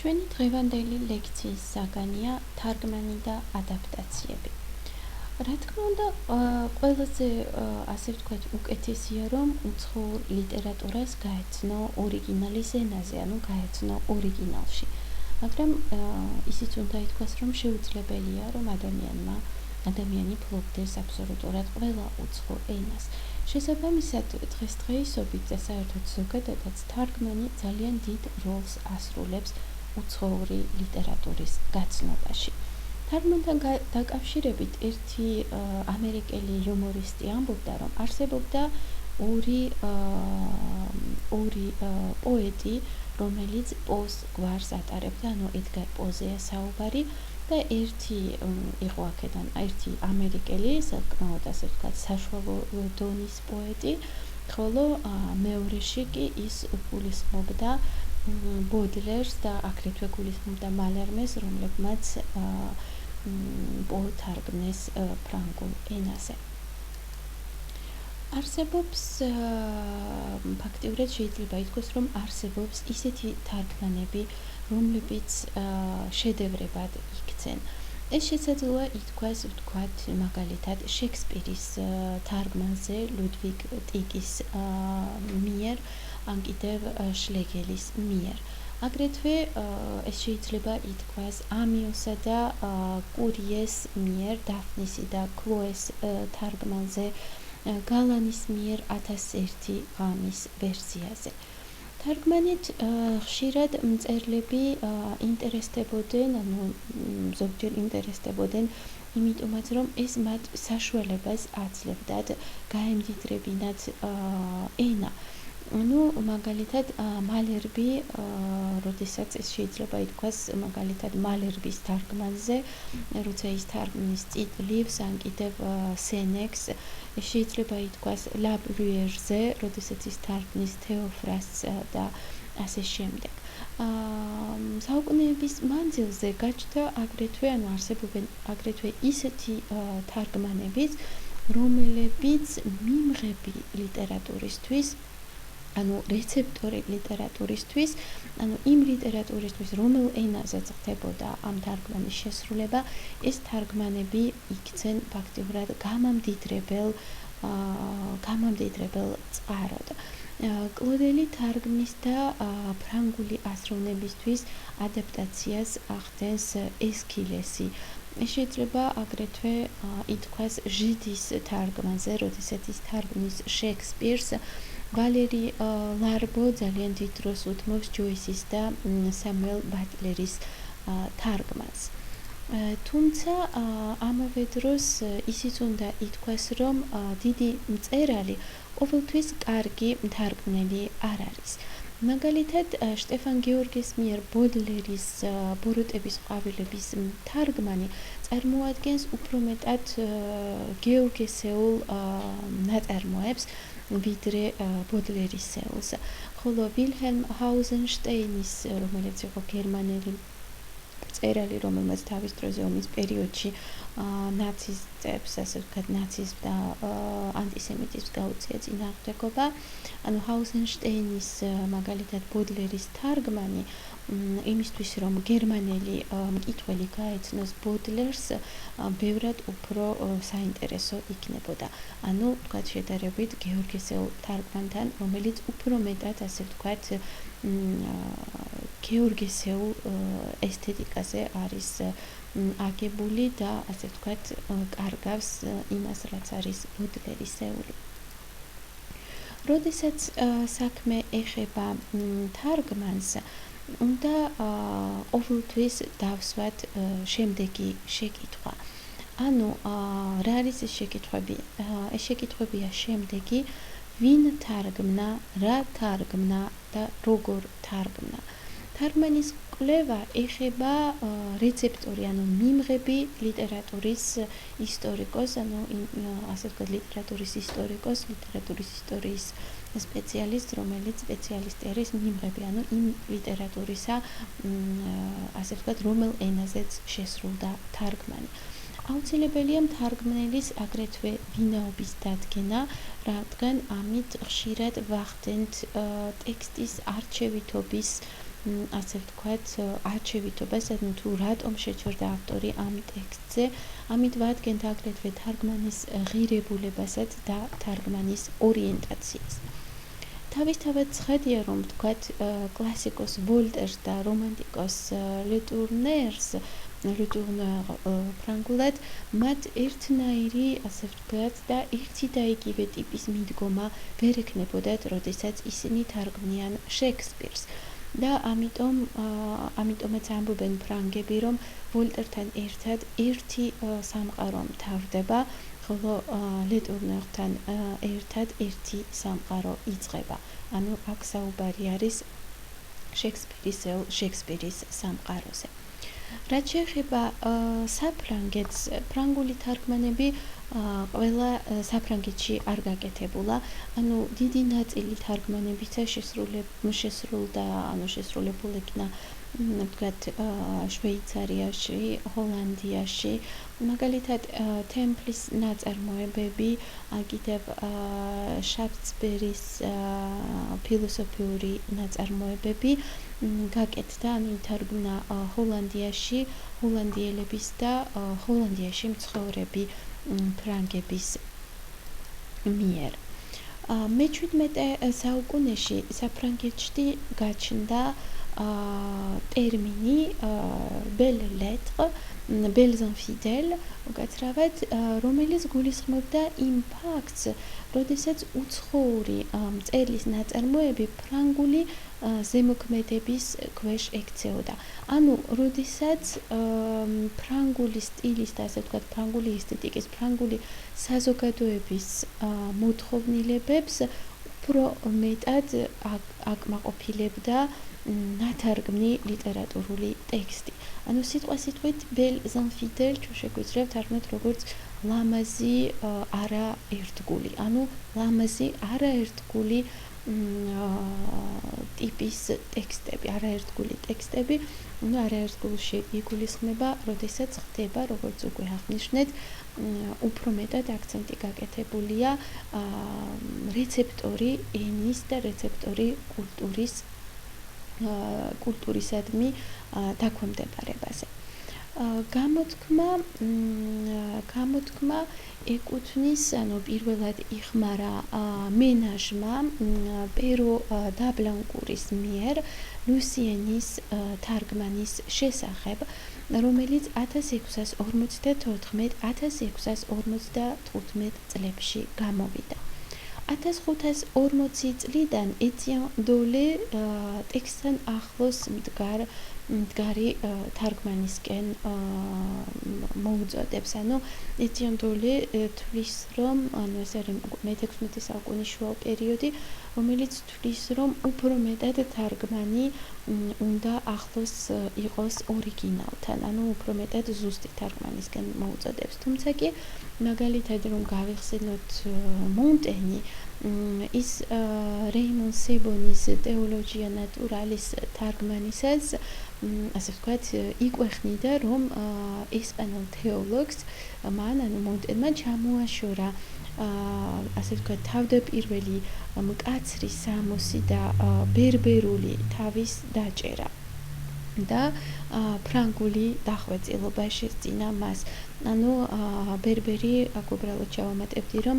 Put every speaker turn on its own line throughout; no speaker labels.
ჩვენი დღევანდელი ლექციის საგანია თარგმანი და ადაპტაციები. რა თქმა უნდა, ყველაზე ასე ვთქვათ, უკეთესია რომ უცხოურ ლიტერატურას გაეცნო ორიგინალის ენაზე, ანუ გაეცნო ორიგინალში. მაგრამ ისიც უნდა ითქვას, რომ შეუძლებელია, რომ ადამიანი ფლობდეს აბსოლუტურად ყველა უცხო ენას. შესაბამისად, დღესდღეობით და საერთოდ ზოგადადაც თარგმანი ძალიან დიდ როლს ასრულებს უცხოური ლიტერატურის გაცნობაში. თარგმანთან დაკავშირებით ერთი ამერიკელი იუმორისტი ამბობდა, რომ არსებობდა ორი პოეტი, რომელიც პოს გვარს ატარებდა, ანუ ედგარ პოზეა საუბარი და ერთი იყო აქედან, ერთი ამერიკელი, საკმაოდ ასე ვთქვათ, საშუალო დონის პოეტი, ხოლო მეორეში კი ის გულისხმობდა ბოდლერს და აგრეთვე გულისხმობდა მალერმეს, რომლებმაც პო თარგმნეს ფრანგულ ენაზე. არსებობს, ფაქტიურად შეიძლება ითქვას, რომ არსებობს ისეთი თარგმანები, რომლებიც შედევრებად იქცენ. ეს შესაძლოა ითქვას, ვთქვათ, მაგალითად, შექსპირის თარგმანზე ლუდვიგ ტიკის მიერ, ან კიდევ შლეგელის მიერ. აგრეთვე ეს შეიძლება ითქვას ამიოსა და კურიეს მიერ, დაფნისი და ქლოეს თარგმანზე, გალანის მიერ 1001 ღამის ვერსიაზე. თარგმანით ხშირად მწერლები ინტერესდებოდნენ, ანუ ზოგჯერ ინტერესდებოდნენ, იმიტომაც რომ ეს მათ საშუალებას აძლევდათ გაემდიდრებინათ ენა. Ну, მაგალითად, მალერბი, როდესაც ეს შეიძლება ითქვას, მაგალითად, მალერბის თარგმანზე, როცა ის თარგმნის წიტლივს, ან კიდევ სენექს, შეიძლება ითქვას ლა ბრუიერზე, როდესაც ის თარგმნის თეოფრასს და ასე შემდეგ. საუკუნეების მანძილზე გაჩნდა აგრეთვე, ანუ არსებობენ აგრეთვე ისეთი თარგმანებიც, რომლებიც მიმღები ლიტერატურისთვის, ანუ რეცეპტორი ლიტერატურისთვის, ანუ იმ ლიტერატურისთვის, რომელ ენაზეც ხდებოდა ამ თარგმანის შესრულება, ეს თარგმანები იქცენ ფაქტიურად გამამდიდრებელ წყაროდ. კლოდელი თარგმნის და ფრანგული აზროვნებისთვის ადაპტაციას ახდენს ესქილესი. შეიძლება აგრეთვე ითქვას ჟიდის თარგმანზე, როდესაც ის თარგმნის შექსპირს, ვალერი ლარბო ძალიან დიდ დროს უთმობს ჯოისის და სამუელ ბატლერის თარგმანს. თუმცა ამავე დროს ისიც უნდა ითქვას, რომ დიდი მწერალი ყოველთვის კარგი მთარგმნელი არ არის. მაგალითად, შტეფან გეორგეს მიერ ბოდლერის ბოროტების ყვავილების თარგმანი წარმოადგენს უფრო მეტად გეორგესეულ ნაწარმოებს, ვიდრე ბოდლერისეულს. ხოლო ვილჰელმ ჰაუზენშტეინის, რომელიც იყო გერმანელი მწერალი, რომელმაც თავის დროზე ომის პერიოდში ნაცისტებს, ასე ვთქვათ, ნაციზმს და ანტისემიტიზმს გაუწია წინააღმდეგობა. ანუ ჰაუზენშტეინის მაგალითად ბოდლერის თარგმანი იმისთვის, რომ გერმანელი მკითხველი გაეცნოს ბოდლერს, ბევრად უფრო საინტერესო იქნებოდა. ანუ, ვთქვათ, შედარებით გეორგესეულ თარგმანთან, რომელიც უფრო მეტად, ასე ვთქვათ, გეორგესეულ ესთეტიკაზე არის აგებული და, ასე ვთქვათ, კარგავს იმას, რაც არის ბოდლერისეული. როდესაც საქმე ეხება თარგმანს, უნდა ყოველთვის დავსვათ შემდეგი შეკითხვა. ანუ, რა არის ეს შეკითხვები? ეს შეკითხვებია შემდეგი, ვინ თარგმნა, რა თარგმნა და როგორ თარგმნა. თარგმანის კვლევა ეხება რეცეპტორი, ანუ მიმღები ლიტერატურის ისტორიკოს, ანუ ასე ვთქვათ, ლიტერატურის ისტორიის სპეციალისტ, რომელიც სპეციალისტი არის მიმღები, ანუ იმ ლიტერატურისა, ასე ვთქვათ, რომელ ენაზეც შესრულდა თარგმანი. აუცილებელია მთარგმნელის აგრეთვე ვინაობის დადგენა, რადგან ამით ხშირად ვახდენთ ტექსტის არჩევითობის, ასე ვთქვათ, არჩევითობას, ანუ თუ რატომ შეჩერდა ავტორი ამ ტექსტზე, ამით ვადგენთ აგრეთვე თარგმანის ღირებულებასაც და თარგმანის ორიენტაციას. თავისთავად ცხადია, რომ ვთქვათ, კლასიკოს ვოლტერს და რომანტიკოს ლეტურნერს, ფრანგულად, მათ ერთნაირი, ასე ვთქვათ, და ერთი და იგივე ტიპის მიდგომა ვერ ექნებოდათ, როდესაც ისინი თარგმნიან შექსპირს. და ამიტომაც ამბობენ ფრანგები, რომ ვოლტერთან ერთად ერთი სამყარო მთავრდება, ხოლო ლეტურნერთან ერთად ერთი სამყარო იწყება. ანუ აქ საუბარი არის შექსპირის სამყაროზე. რაც შეეხება საფრანგეთს, ფრანგული თარგმანები ყველა საფრანგეთში არ გაკეთებულა, ანუ დიდი ნაწილი თარგმანებისა შესრულდა, ანუ შესრულებულ იქნა, ვთქვათ, შვეიცარიაში, ჰოლანდიაში, მაგალითად, თემპლის ნაწარმოებები, კიდევ შაფსბერის ფილოსოფიური ნაწარმოებები გაკეთდა, ანუ ითარგმნა ჰოლანდიაში, ჰოლანდიელების და ჰოლანდიაში მცხოვრები ფრანგების მიერ. მე-17 საუკუნეში საფრანგეთში გაჩნდა ტერმინი belles lettres, belles infidèles, უკაცრავად, რომელიც გულისხმობდა იმ ფაქტს, როდესაც უცხოური მწერლის ნაწარმოები ფრანგული ზემოქმედების ქვეშ ექცეოდა. ანუ, როდესაც ფრანგული სტილის და ასე ვთქვათ, ფრანგული ესთეტიკის, ფრანგული საზოგადოების მოთხოვნილებებს უფრო მეტად აკმაყოფილებდა ნათარგმნი ლიტერატურული ტექსტი. ანუ სიტყვასიტყვით belles infidèles ჩვენ შეგვიძლია ვთარგმნოთ როგორც ლამაზი არაერთგული. ანუ ლამაზი არაერთგული ტიპის ტექსტები, არაერთგული ტექსტები, ანუ არაერთგულში იგულისხმება, როდესაც ხდება, როგორც უკვე აღნიშნეთ, უფრო მეტად აქცენტი გაკეთებულია რეცეპტორი ენის და რეცეპტორი კულტურისადმი დაქვემდებარებაზე. გამოთქმა ეკუთვნის, ანუ პირველად იხმარა მენაჟმა პერო და ბლანკურის მიერ ლუსიენის თარგმანის შესახებ, რომელიც 1644-1655 წლებში გამოვიდა. 1540 წლიდან ეტიან დოლე ტექსტთან ახლოს მდგარი თარგმანისკენ მოუწოდებს. ანუ ეტიან დოლე თვლის, რომ ეს არის მე-16 საუკუნის შუა პერიოდი, რომელიც თვლის, რომ უფრო მეტად თარგმანი უნდა ახლოს იყოს ორიგინალთან, ანუ უფრო მეტად ზუსტი თარგმანისკენ მოუწოდებს. თუმცა კი, მაგალითად, რომ გავიხსენოთ მონტენი, ის რეიმონ სებონის თეოლოგია ნატურალის თარგმანისას, ასე ვთქვათ, იკვეხნიდა, რომ ესპანელ თეოლოგს მან, ანუ მონტენმა ჩამოაშორა, ასე ვთქვათ, თავდაპირველი მკაცრი სამოსი და ბერბერული თავის დაჭერა და ფრანგული დახვეწილობა შესძინა მას. ანუ ბერბერი, აქ უბრალოდ ჩავამატებდი, რომ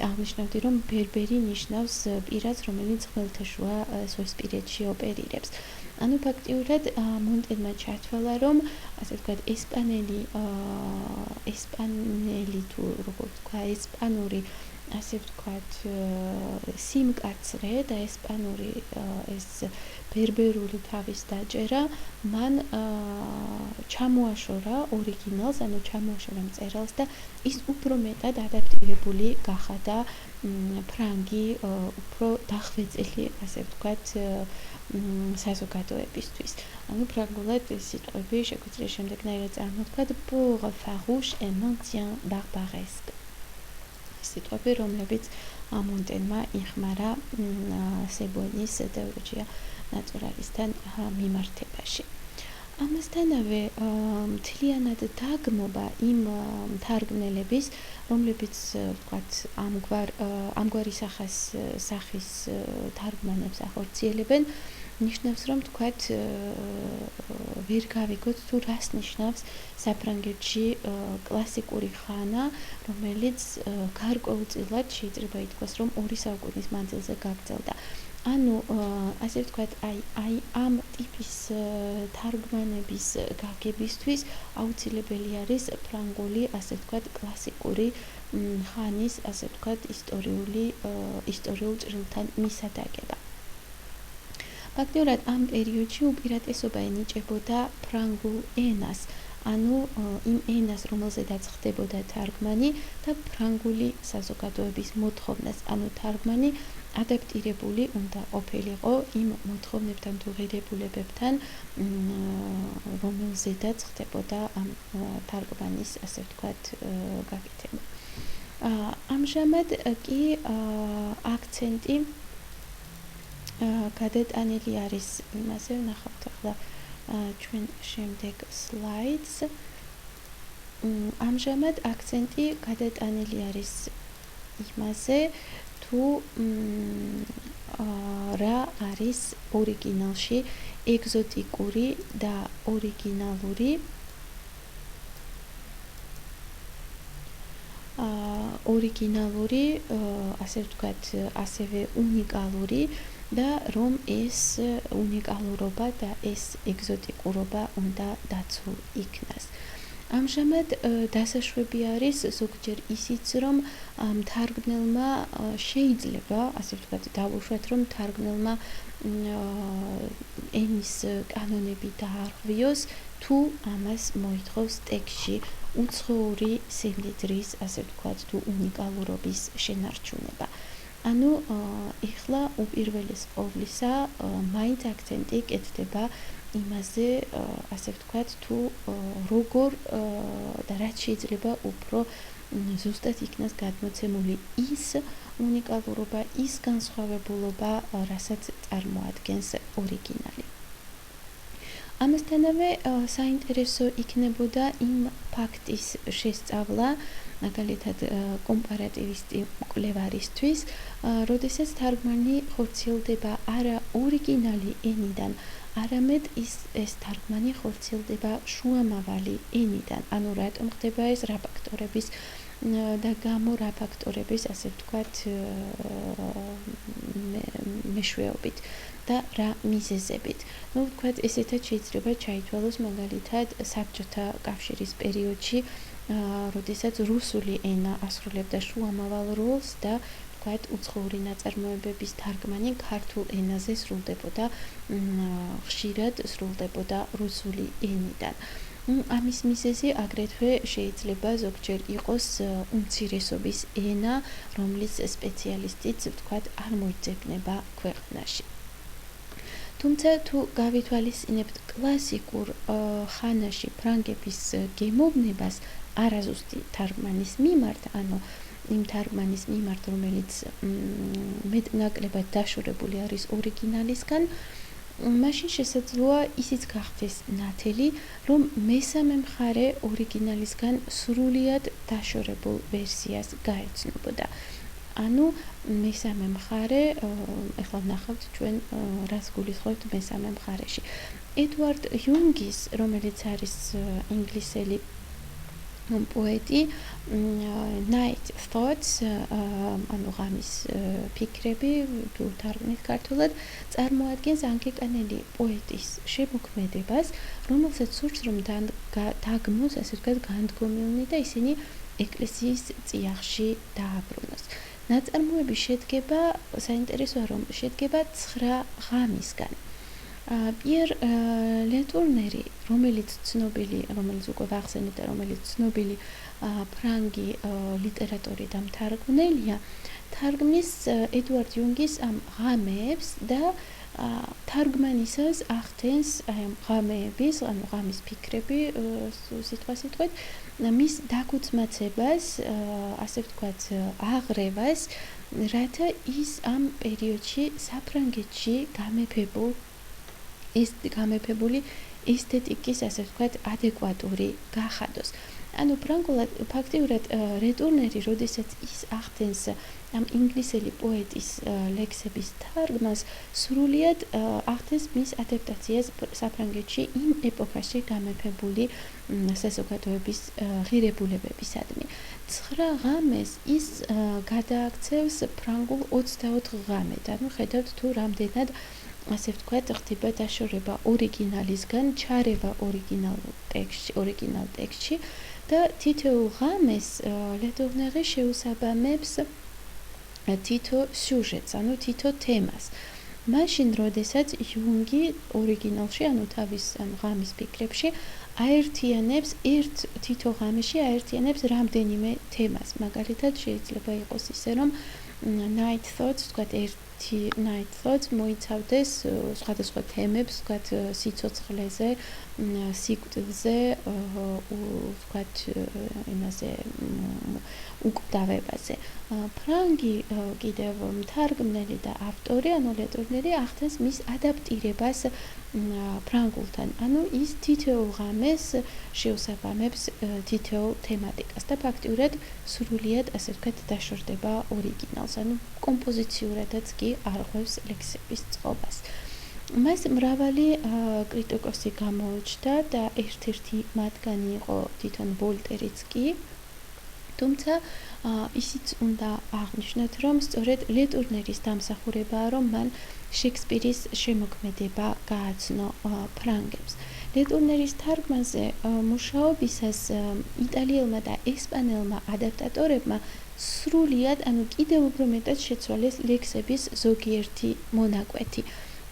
აღნიშნავდი, რომ ბერბერი ნიშნავს პირას, რომელიც ხმელთაშუა ზღვისპირეთში ოპერირებს. ანუ ფაქტიურად მონტენმა ჩათვალა, რომ ასე ვთქვათ, ესპანელი თუ როგორ ვთქვა, ესპანური, ასე ვთქვათ, სიმკაცრე და ესპანური ეს ბერბერული თავის დაჭერა მან ჩამოაშორა ორიგინალს, ანუ ჩამოაშორა მწერალს და ის უფრო მეტად ადაპტირებული გახადა ფრანგი, უფრო დახვეწილი, ასე ვთქვათ, საზოგადოებისთვის. ანუ ფრანგულად სიტყვები შეგვიძლია შემდეგნაირად წარმოვთქვათ pour farouche et maintien barbaresque. სიტყვები, რომლებიც მონტენმა იხმარა სებონის თეოლოგია ნატურალისთან მიმართებაში. ამასთანავე მთლიანად დაგმობა იმ მთარგმნელების, რომლებიც ვთქვათ, ამგვარი სახის თარგმანებს ახორციელებენ, ნიშნავს, რომ ვთქვათ, ვერ გავიგოთ თუ რას ნიშნავს საფრანგეთში კლასიკური ხანა, რომელიც გარკვეულწილად შეიძლება ითქვას, რომ 2 საუკუნის მანძილზე გაგრძელდა. ანუ, ასე ვთქვათ, აი ამ ტიპის თარგმანების გაგებისთვის აუცილებელი არის ფრანგული, ასე ვთქვათ, კლასიკური ხანის, ასე ვთქვათ, ისტორიულ ჭრილთან მისადაგება. ფაქტიურად ამ პერიოდში უპირატესობა ენიჭებოდა ფრანგულ ენას, ანუ იმ ენას, რომელზედაც ხდებოდა თარგმანი და ფრანგული საზოგადოების მოთხოვნას, ანუ თარგმანი ადაპტირებული უნდა ყოფილიყო იმ მოთხოვნებთან თუ ღირებულებებთან, რომელზედაც ხდებოდა ამ თარგმანის, ასე ვთქვათ, გაკეთება. ამჟამად კი აქცენტი გადატანილი არის იმაზე, ვნახავთ ახლა ჩვენ შემდეგ სლაიდს. ამჟამად აქცენტი გადატანილი არის იმაზე, თუ რა არის ორიგინალში ეგზოტიკური და ორიგინალური ასე ვთქვათ, ასევე უნიკალური და რომ ეს უნიკალურობა და ეს ეგზოტიკურობა უნდა დაცულ იქნას. ამჟამად დასაშვები არის ზოგჯერ ისიც, რომ მთარგმნელმა შეიძლება, ასე ვთქვათ, დავუშვათ, რომ მთარგმნელმა ენის კანონები დაარღვიოს, თუ ამას მოითხოვს ტექსტში უცხოური სიმდიდრის, ასე ვთქვათ, თუ უნიკალურობის შენარჩუნება. ანუ ეხლა უპირველეს ყოვლისა მაინც აქცენტი კეთდება იმაზე, ასე ვთქვათ, თუ როგორ და რაც შეიძლება უფრო ზუსტად იქნას გადმოცემული ის უნიკალურობა, ის განსხვავებულობა, რასაც წარმოადგენს ორიგინალი. ამასთანავე საინტერესო იქნებოდა იმ ფაქტის შესწავლა, მაგალითად კომპარატივისტი მკვლევარისთვის, როდესაც თარგმანი ხორციელდება არა ორიგინალი ენიდან, არამედ ეს თარგმანი ხორციელდება შუამავალი ენიდან. ანუ რატომ ხდება ეს, რა ფაქტორების და გამო რა ფაქტორების, ასე ვთქვათ, მეშვეობით და რა მიზეზებით. Ну, ვთქვათ, ესეთად შეიძლება ჩაითვალოს მაგალითად საბჭოთა კავშირის პერიოდში, როდესაც რუსული ენა ასრულებდა შუამავალ როლს და ვთქვათ, უცხოური ნაწარმოებების თარგმანი ქართულ ენაზე სრულდებოდა, ხშირად სრულდებოდა რუსული ენიდან. ამის მიზეზი აგრეთვე შეიძლება ზოგჯერ იყოს უმცირესობის ენა, რომლის სპეციალისტიც, ვთქვათ, არ მოიძებნება ქვეყანაში. თუმცა თუ გავითვალისწინებთ კლასიკურ ხანაში ფრანგების გემოვნებას არაზუსტი თარგმანის მიმართ, ანუ იმ თარგმანის მიმართ, რომელიც მეტნაკლებად დაშორებული არის ორიგინალისგან, მაშინ შესაძლოა ისიც გახდეს ნათელი, რომ მესამე მხარე ორიგინალისგან სრულიად დაშორებულ ვერსიას გაეცნობოდა. ანუ მესამე მხარე, ახლა ვნახავთ ჩვენ რას გულისხმობთ მესამე მხარეში. ედვარდ იუნგის, რომელიც არის ინგლისელი პოეტი, Night Thoughts, ანუ ღამის ფიქრები, თუ თარგმნით ქართულად, წარმოადგენს ანგლიკანელი პოეტის შემოქმედებას, რომელსაც სურს, რომ დაგმოს, ასე ვთქვათ, განდგომილნი და ისინი ეკლესიის წიაღში დააბრუნოს. ნაწარმოები შედგება, საინტერესოა, რომ შედგება 9 ღამისგან. პიერ ლეტურნერი, რომელიც უკვე ვახსენეთ და რომელიც ცნობილი ფრანგი ლიტერატორი და მთარგმნელია, თარგმნის ედვარდ იუნგის ამ ღამეებს და თარგმანისას ახდენს ამ ღამეების, ანუ ღამის ფიქრები, სიტყვასიტყვით, მის დაგუცმაცებას, ასე ვთქვათ, აღრევას, რათა ის ამ პერიოდში საფრანგეთში გამეფებული ესთეტიკის, ასე ვთქვათ, ადეკვატური გახადოს. ანუ ფრანგულად ფაქტიურად რეტურნერი, როდესაც ის ახდენს ამ ინგლისელი პოეტის ლექსების თარგმანს, სრულიად ახდენს მის ადაპტაციას საფრანგეთში იმ ეპოქაში გამეფებული საზოგადოების ღირებულებებისადმი. 9 ღამეს ის გადააქცევს ფრანგულ 24 ღამედ. ანუ ხედავთ თუ რამდენად ასე ვთქვათ, ხდება დაშორება ორიგინალისგან, ჩარევა ორიგინალ ტექსტში და თითოეულ ღამეს ლედორნერი შეუსაბამებს თითო სიუჟეტს, ანუ თითო თემას. მაშინ, როდესაც იუნგი ორიგინალში, ანუ თავის ღამის ფიქრებში აერთიანებს თითო ღამეში აერთიანებს რამდენიმე თემას. მაგალითად, შეიძლება იყოს ისე, რომ night thoughts, ვთქვათ, ერთი night thoughts მოიცავდეს სხვადასხვა თემებს, ვთქვათ, სიცოცხლეზე, სიკვდილზე, ვთქვათ, იმაზე უკვდავებაზე. ფრანგი კიდევ მთარგმნელი და ავტორი, ანუ ლედორნერი ახდენს მის ადაპტირებას ფრანგულთან. ანუ ის თითოეულ ღამეს შეუსაბამებს თითოეულ თემატიკას და ფაქტიურად სრულიად, ასე ვთქვათ, დაშორდება ორიგინალს, ანუ კომპოზიციურადაც კი არღვევს ლექსების წყობას. მას მრავალი კრიტიკოსი გამოუჩნდა და ერთ-ერთი მათგანი იყო თვითონ ვოლტერიც კი. თუმცა ისიც უნდა აღნიშნოთ, რომ სწორედ ლედორნერის დამსახურებაა, რომ მან შექსპირის შემოქმედება გააცნო ფრანგებს. ლედორნერის თარგმანზე მუშაობისას იტალიელმა და ესპანელმა ადაპტატორებმა სრულიად, ანუ კიდევ უფრო მეტად შეცვალეს ლექსების ზოგიერთი მონაკვეთი.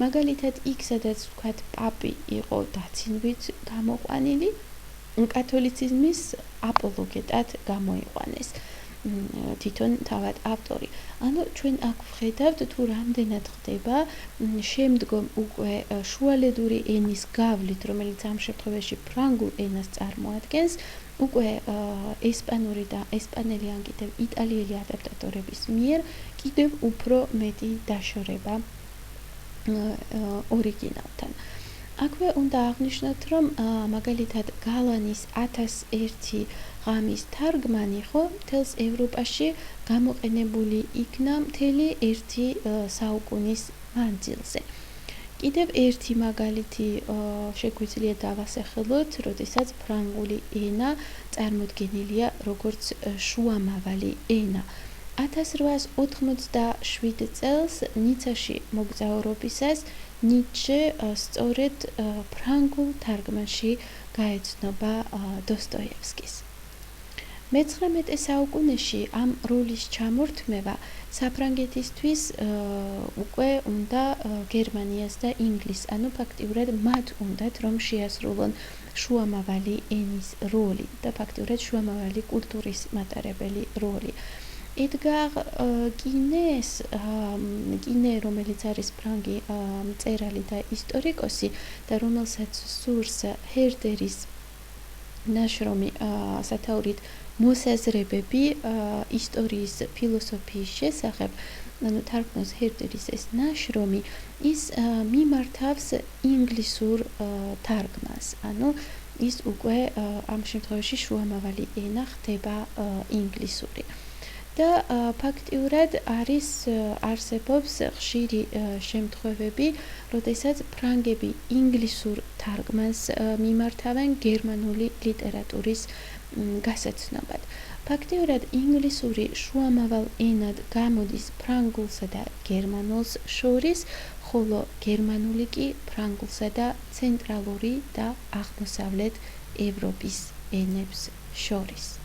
მაგალითად, იქ სადაც ვთქვათ, პაპი იყო დაცინვით გამოყვანილი, კათოლიციზმის აპოლოგეტად გამოიყვანეს თვითონ თავად ავტორი. ანუ ჩვენ აქ ვხედავთ თუ რამდენად ხდება შემდგომ უკვე შუალედური ენის გავლით, რომელიც ამ შემთხვევაში ფრანგულ ენას წარმოადგენს, უკვე ესპანური და ესპანელი ან კიდევ იტალიელი ადაპტატორების მიერ კიდევ უფრო მეტი დაშორება ორიგინალთან. აქვე უნდა აღნიშნოთ, რომ მაგალითად გალანის 1001 ღამის თარგმანი ხო მთელს ევროპაში გამოყენებული იქნა მთელი ერთი საუკუნის მანძილზე. კიდევ ერთი მაგალითი შეგვიძლია დავასახელოთ, როდესაც ფრანგული ენა წარმოდგენილია როგორც შუამავალი ენა. 1887 წელს ნიცაში მოგზაურობისას ნიცშე სწორედ ფრანგულ თარგმანში გაეცნობა დოსტოევსკის. მე-19 საუკუნეში ამ როლის ჩამორთმევა საფრანგეთისთვის უკვე უნდა გერმანიას და ინგლისს, ანუ ფაქტიურად მათ უნდათ რომ შეასრულონ შუამავალი ენის როლი და ფაქტიურად შუამავალი კულტურის მატარებელი როლი. ედგარ კინე, რომელიც არის ფრანგი მწერალი და ისტორიკოსი და რომელსაც სურს ჰერდერის ნაშრომი სათაურით მოსაზრებები ისტორიის ფილოსოფიის შესახებ, ანუ თარგმნოს ჰერდერის ეს ნაშრომი, ის მიმართავს ინგლისურ თარგმანს, ანუ ის უკვე ამ შემთხვევაში შუამავალი ენა ხდება ინგლისური. და ფაქტიურად არსებობს ხშირი შემთხვევები, როდესაც ფრანგები ინგლისურ თარგმანს მიმართავენ გერმანული ლიტერატურის გასაცნობად. ფაქტიურად ინგლისური შუამავალ ენად გამოდის ფრანგულსა და გერმანულს შორის, ხოლო გერმანული კი ფრანგულსა და ცენტრალური და აღმოსავლეთ ევროპის ენებს შორის.